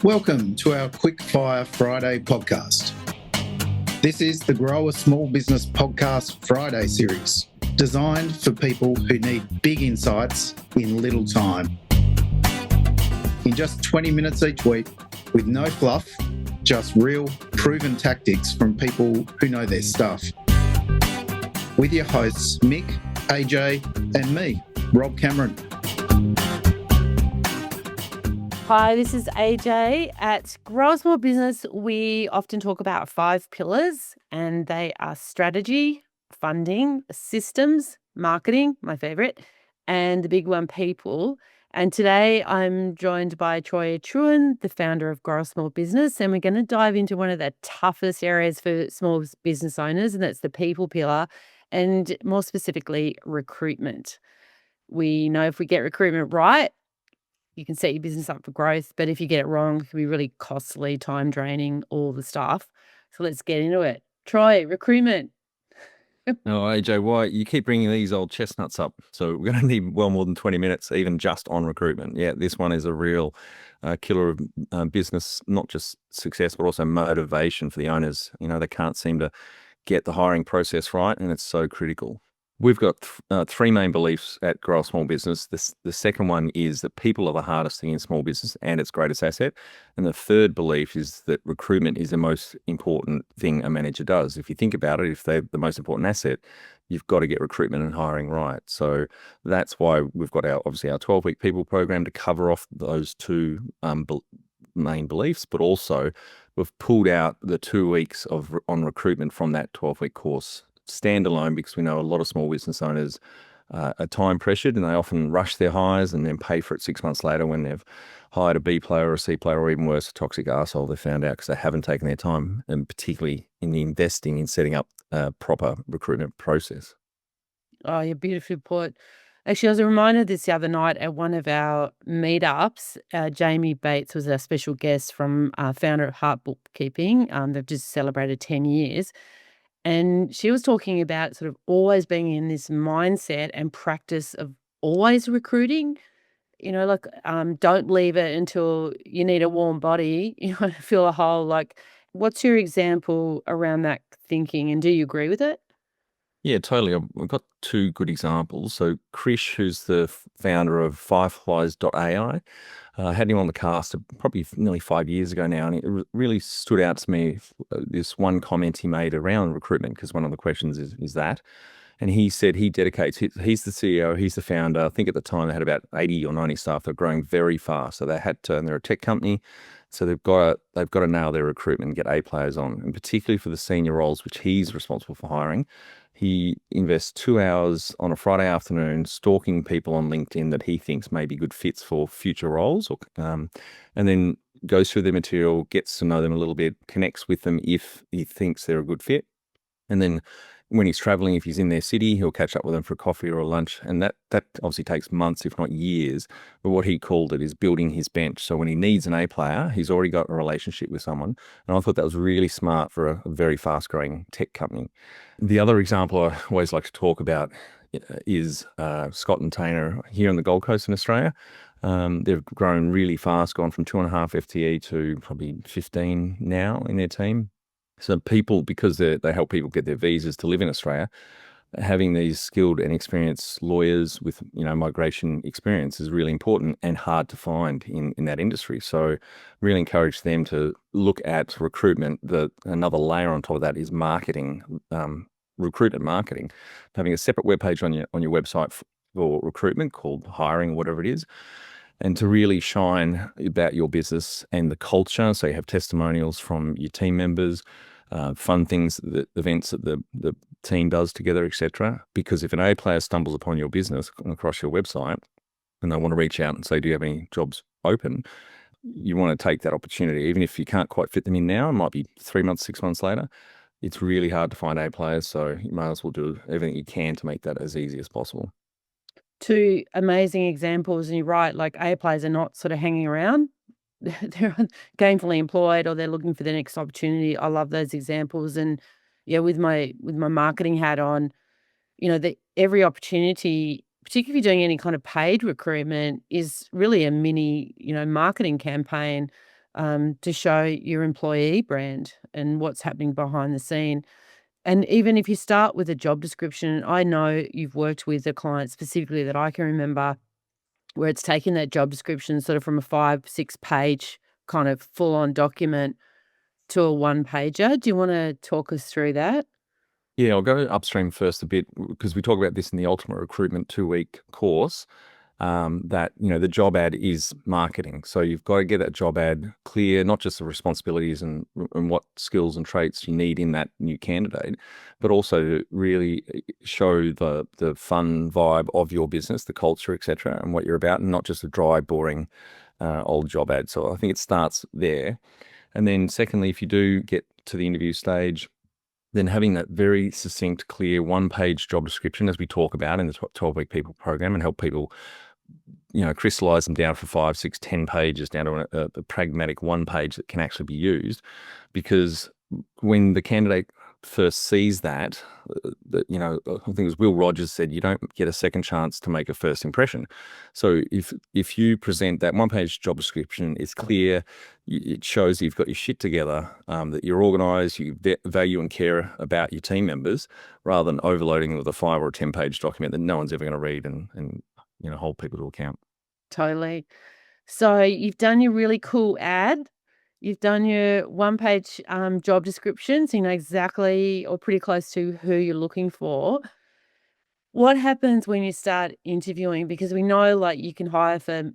Welcome to our Quick Fire Friday podcast. This is the Grow a Small Business Podcast Friday series, designed for people who need big insights in little time. In just 20 minutes each week, with no fluff, just real, proven tactics from people who know their stuff. With your hosts, Mick, AJ, and me, Rob Cameron. Hi, this is AJ. At Grow a Small Business, we often talk about 5 pillars, and they are strategy, funding, systems, marketing, my favorite, and the big one, people. And today I'm joined by Troy Trewin, the founder of Grow a Small Business, and we're going to dive into one of the toughest areas for small business owners, and that's the people pillar, and more specifically, recruitment. We know if we get recruitment right, you can set your business up for growth, but if you get it wrong, it can be really costly, time draining, all the stuff. So let's get into it. Troy, recruitment. Oh, AJ, why you keep bringing these old chestnuts up? So we're going to need well more than 20 minutes, even just on recruitment. Yeah, this one is a real killer of business, not just success, but also motivation for the owners. You know, they can't seem to get the hiring process right, and it's so critical. We've got 3 main beliefs at Grow a Small Business. The second one is that people are the hardest thing in small business and its greatest asset. And the third belief is that recruitment is the most important thing a manager does. If you think about it, if they're the most important asset, you've got to get recruitment and hiring right. So that's why we've got obviously our 12-week people program to cover off those 2 main beliefs, but also we've pulled out the 2 weeks on recruitment from that 12-week course standalone, because we know a lot of small business owners are time pressured and they often rush their hires and then pay for it 6 months later when they've hired a B player or a C player, or even worse, a toxic arsehole they found out because they haven't taken their time, and particularly in the investing in setting up a proper recruitment process. Oh, you're beautifully put. Actually, I was reminded of this the other night at one of our meetups. Jamie Bates was our special guest from founder of Heart Bookkeeping. They've just celebrated 10 years. And she was talking about sort of always being in this mindset and practice of always recruiting. Don't leave it until you need a warm body, to fill a hole. Like, what's your example around that thinking, and do you agree with it? Yeah, totally. We've got 2 good examples. So Krish, who's the founder of Fireflies.ai, I had him on the cast probably nearly 5 years ago now, and it really stood out to me, this one comment he made around recruitment, because one of the questions is that. And he said he dedicates, he's the CEO, he's the founder. I think at the time they had about 80 or 90 staff. They're growing very fast. So they had to, and they're a tech company. So they've got to nail their recruitment and get A players on, and particularly for the senior roles, which he's responsible for hiring. He invests 2 hours on a Friday afternoon stalking people on LinkedIn that he thinks may be good fits for future roles, and then goes through their material, gets to know them a little bit, connects with them if he thinks they're a good fit. And then when he's traveling, if he's in their city, he'll catch up with them for a coffee or a lunch. And that obviously takes months, if not years. But what he called it is building his bench. So when he needs an A player, he's already got a relationship with someone. And I thought that was really smart for a very fast-growing tech company. The other example I always like to talk about is Scott and Tainer here on the Gold Coast in Australia. They've grown really fast, gone from 2.5 FTE to probably 15 now in their team. So people, because they help people get their visas to live in Australia, having these skilled and experienced lawyers with migration experience is really important and hard to find in that industry. So really encourage them to look at recruitment. Another layer on top of that is marketing, recruitment marketing. Having a separate webpage on your website for recruitment called hiring, whatever it is, and to really shine about your business and the culture. So you have testimonials from your team members, fun things, the events that the team does together, etc. Because if an A player stumbles upon your business across your website and they want to reach out and say, do you have any jobs open? You want to take that opportunity, even if you can't quite fit them in now. It might be 3 months, 6 months later. It's really hard to find A players, so you may as well do everything you can to make that as easy as possible. 2 amazing examples, and you're right, like A players are not sort of hanging around. They're gainfully employed, or they're looking for the next opportunity. I love those examples. And yeah, with my marketing hat on, every opportunity, particularly if you're doing any kind of paid recruitment, is really a mini, marketing campaign. to show your employee brand and what's happening behind the scene. And even if you start with a job description, I know you've worked with a client specifically that I can remember where it's taken that job description sort of from a 5-6 page kind of full on document to a one pager. Do you want to talk us through that? Yeah, I'll go upstream first a bit because we talk about this in the Ultimate Recruitment 2-week course. That the job ad is marketing, so you've got to get that job ad clear, not just the responsibilities and what skills and traits you need in that new candidate, but also to really show the fun vibe of your business, the culture, etc., and what you're about, and not just a dry, boring old job ad. So I think it starts there, and then secondly, if you do get to the interview stage, then having that very succinct, clear one-page job description, as we talk about in the 12-week people program, and help people crystallize them down for 5, 6, 10 pages down to a pragmatic one page that can actually be used. Because when the candidate first sees that, I think it was Will Rogers said, you don't get a second chance to make a first impression. So if you present that one-page job description, it's clear, it shows you've got your shit together, that you're organized, you value and care about your team members, rather than overloading them with a 5 or a 10-page document that no one's ever going to read and hold people to account. Totally. So you've done your really cool ad. You've done your one-page job description, so you know exactly or pretty close to who you're looking for. What happens when you start interviewing? Because we know, like, you can hire for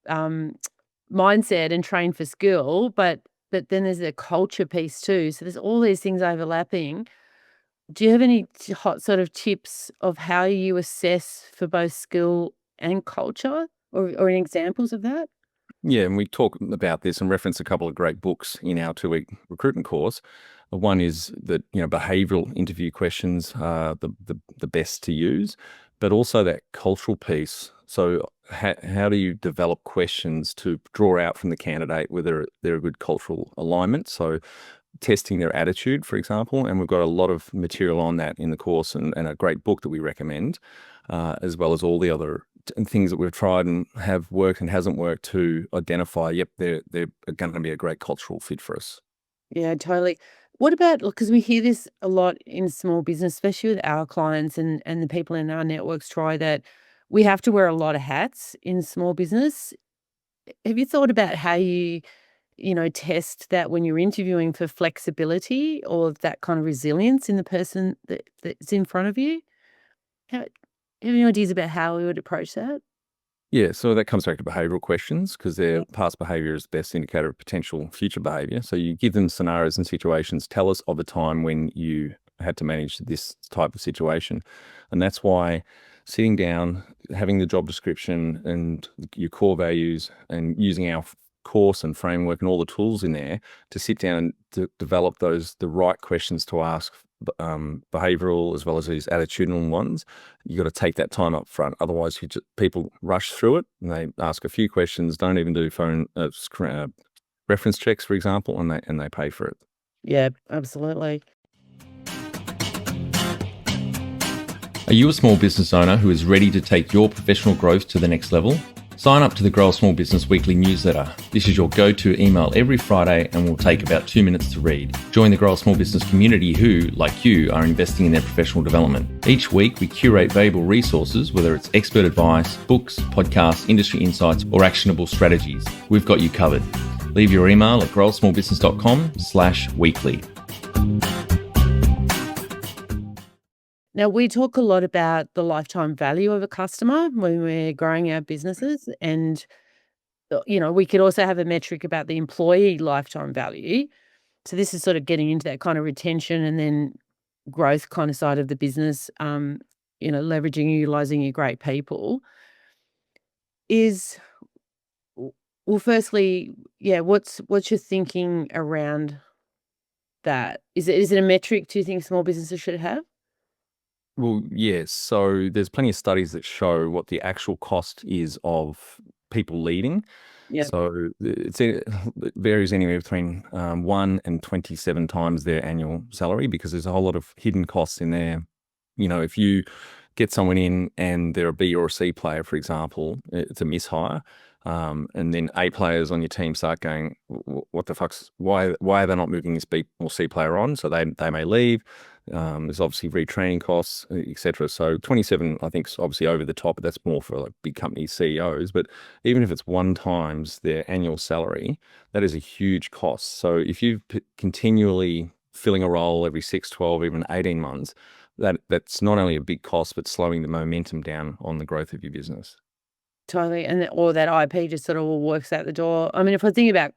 mindset and train for skill, but then there's a culture piece too. So there's all these things overlapping. Do you have any hot sort of tips of how you assess for both skill and culture, or any examples of that? Yeah, and we talk about this and reference a couple of great books in our 2-week recruitment course. One is that behavioural interview questions are the best to use, but also that cultural piece. So how do you develop questions to draw out from the candidate whether they're a good cultural alignment? So testing their attitude, for example, and we've got a lot of material on that in the course and a great book that we recommend, as well as all the other things that we've tried and have worked and hasn't worked to identify, yep, they're going to be a great cultural fit for us. Yeah, totally. What about, because we hear this a lot in small business, especially with our clients and the people in our networks, try that we have to wear a lot of hats in small business. Have you thought about how you test that when you're interviewing for flexibility or that kind of resilience in the person that's in front of you? Have you any ideas about how we would approach that? Yeah, so that comes back to behavioural questions because their past behaviour is the best indicator of potential future behaviour. So you give them scenarios and situations. Tell us of a time when you had to manage this type of situation. And that's why sitting down, having the job description and your core values and using our course and framework and all the tools in there to sit down and to develop the right questions to ask, behavioural as well as these attitudinal ones. You got to take that time up front. Otherwise, people rush through it and they ask a few questions, don't even do phone reference checks, for example, and they pay for it. Yeah, absolutely. Are you a small business owner who is ready to take your professional growth to the next level? Sign up to the Grow a Small Business weekly newsletter. This is your go-to email every Friday and will take about 2 minutes to read. Join the Grow a Small Business community who, like you, are investing in their professional development. Each week, we curate valuable resources, whether it's expert advice, books, podcasts, industry insights, or actionable strategies. We've got you covered. Leave your email at growasmallbusiness.com/weekly. Now, we talk a lot about the lifetime value of a customer when we're growing our businesses. And, we could also have a metric about the employee lifetime value. So this is sort of getting into that kind of retention and then growth kind of side of the business, leveraging and utilizing your great people. Well, firstly, yeah, what's your thinking around that? Is it a metric do you think small businesses should have? Well, yes. So there's plenty of studies that show what the actual cost is of people leading. Yeah. So it varies anywhere between 1 and 27 times their annual salary because there's a whole lot of hidden costs in there. If you get someone in and they're a B or a C player, for example, it's a mishire. And then A players on your team start going, what the fuck's, why are they not moving this B or C player on? So they may leave. There's obviously retraining costs, etc. So 27, I think, is obviously over the top, but that's more for like big company CEOs. But even if it's 1 times their annual salary, that is a huge cost. So if you're continually filling a role every 6, 12, even 18 months, that's not only a big cost, but slowing the momentum down on the growth of your business. Totally. And or that IP just sort of all works out the door. I mean, if I think about,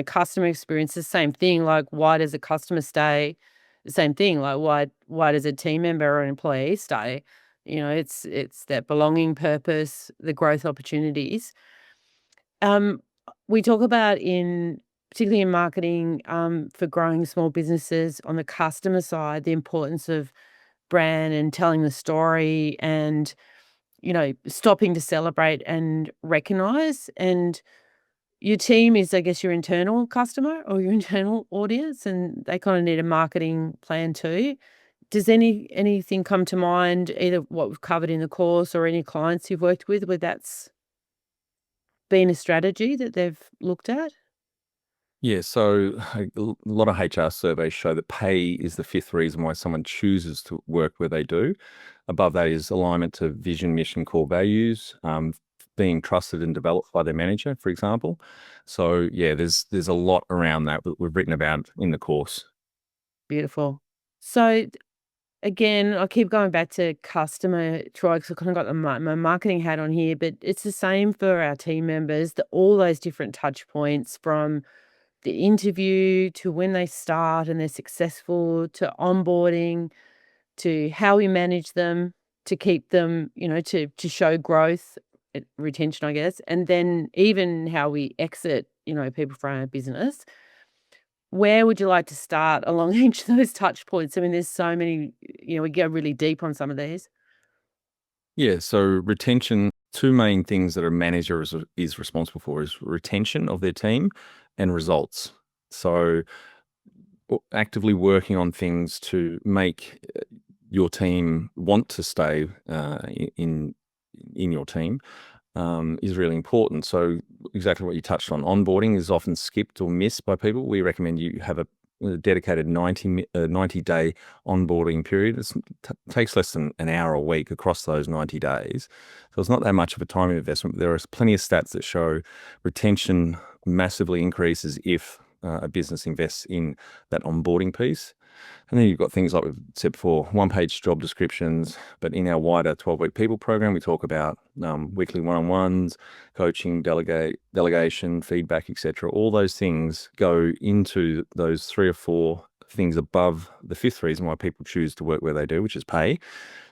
customer experience, the same thing. Like, why does a customer stay? The same thing. Like, why does a team member or an employee stay? It's that belonging, purpose, the growth opportunities. We talk about particularly in marketing, for growing small businesses on the customer side, the importance of brand and telling the story and stopping to celebrate and recognize. And your team is, I guess, your internal customer or your internal audience, and they kind of need a marketing plan too. Does anything come to mind, either what we've covered in the course or any clients you've worked with, where that's been a strategy that they've looked at? Yeah, so a lot of HR surveys show that pay is the 5th reason why someone chooses to work where they do. Above that is alignment to vision, mission, core values, being trusted and developed by their manager, for example. So yeah, there's a lot around that we've written about in the course. Beautiful. So again, I keep going back to customer, Troy, because I kind of got my marketing hat on here, but it's the same for our team members, all those different touch points, from the interview to when they start and they're successful, to onboarding, to how we manage them, to keep them, to show growth, retention, I guess, and then even how we exit, people from our business. Where would you like to start along each of those touch points? I mean, there's so many, we go really deep on some of these. Yeah, so retention, 2 main things that a manager is responsible for is retention of their team and results. So actively working on things to make your team want to stay in your team is really important. So exactly what you touched on, onboarding is often skipped or missed by people. We recommend you have a dedicated 90-day onboarding period. It takes less than an hour a week across those 90 days. So it's not that much of a time investment. But there are plenty of stats that show retention massively increases if a business invests in that onboarding piece. And then you've got things like we've said before, 1-page job descriptions. But in our wider 12-week people program, we talk about weekly one-on-ones, coaching, delegation, feedback, etc. All those things go into those 3 or 4 things above the 5th reason why people choose to work where they do, which is pay,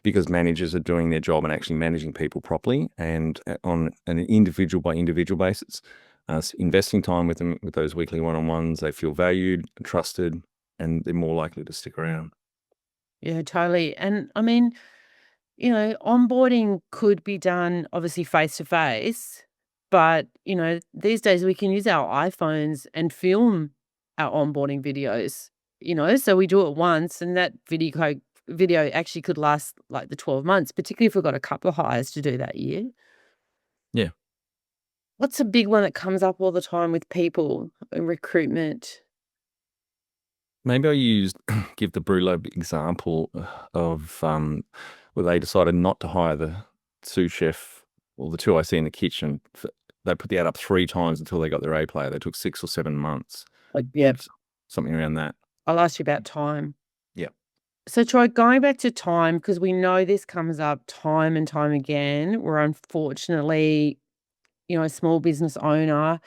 because managers are doing their job and actually managing people properly and on an individual by individual basis. Investing time with them with those weekly one-on-ones, they feel valued, trusted, and they're more likely to stick around. Yeah, totally. And I mean, onboarding could be done obviously face to face, but these days we can use our iPhones and film our onboarding videos, so we do it once, and that video actually could last like the 12 months, particularly if we've got a couple of hires to do that year. Yeah. What's a big one that comes up all the time with people in recruitment? Maybe I give the Brulab example of where they decided not to hire the sous chef or the 2 I see in the kitchen. They put the ad up 3 times until they got their A player. They took 6 or 7 months. Yeah. Something around that. I'll ask you about time. Yeah. So, Troy, going back to time, because we know this comes up time and time again, where unfortunately, a small business owner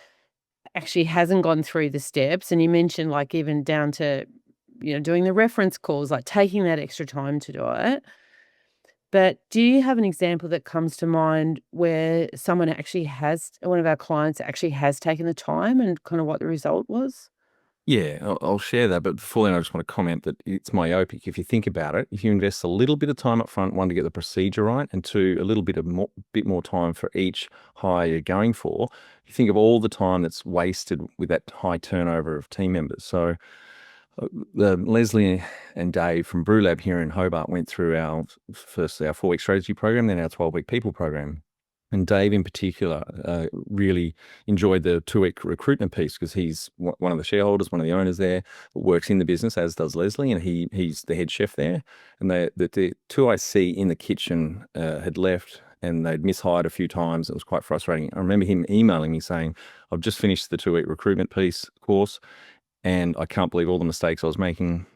actually hasn't gone through the steps. And you mentioned like even down to, doing the reference calls, like taking that extra time to do it. But do you have an example that comes to mind where one of our clients actually has taken the time and kind of what the result was? Yeah, I'll share that. But before then, I just want to comment that it's myopic. If you think about it, if you invest a little bit of time up front, 1, to get the procedure right, and 2, a little bit more time for each hire you're going for, you think of all the time that's wasted with that high turnover of team members. So Leslie and Dave from BrewLab here in Hobart went through our 4-week strategy program, then our 12-week people program. And Dave in particular really enjoyed the 2-week recruitment piece because he's one of the shareholders, one of the owners there, works in the business, as does Leslie, and he's the head chef there. And the two I see in the kitchen had left and they'd mishired a few times. It was quite frustrating. I remember him emailing me saying, I've just finished the 2-week recruitment piece course and I can't believe all the mistakes I was making.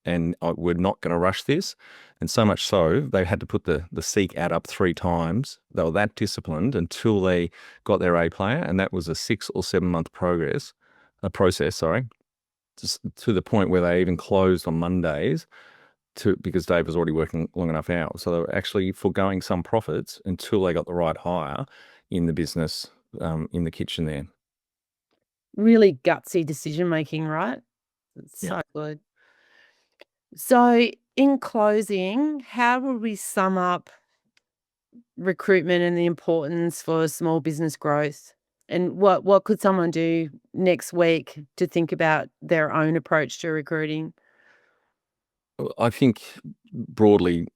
And we're not going to rush this. And so much so, they had to put the Seek ad up 3 times. They were that disciplined until they got their A player. And that was a 6 or 7 month process, just to the point where they even closed on Mondays because Dave was already working long enough hours. So they were actually foregoing some profits until they got the right hire in the business, in the kitchen there. Really gutsy decision-making, right? It's so good. So in closing, how would we sum up recruitment and the importance for small business growth? And what could someone do next week to think about their own approach to recruiting? I think broadly,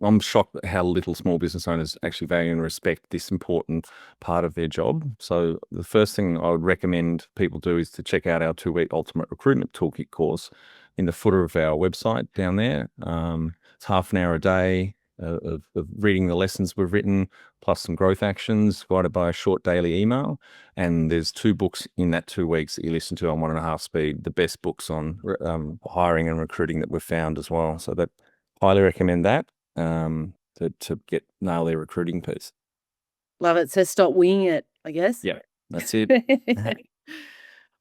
I'm shocked at how little small business owners actually value and respect this important part of their job. So the first thing I would recommend people do is to check out our 2-week Ultimate Recruitment Toolkit course in the footer of our website down there. It's half an hour a day of reading the lessons we've written, plus some growth actions guided by a short daily email. And there's 2 books in that 2 weeks that you listen to on 1.5 speed, the best books on hiring and recruiting that we've found as well. So that highly recommend that to nail their recruiting piece. Love it. So stop winging it, I guess. Yeah, that's it.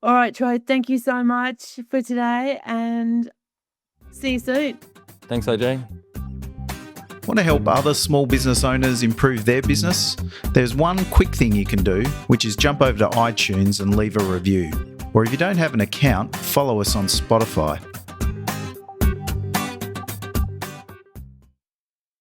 All right, Troy, thank you so much for today and see you soon. Thanks, AJ. Want to help other small business owners improve their business? There's one quick thing you can do, which is jump over to iTunes and leave a review. Or if you don't have an account, follow us on Spotify.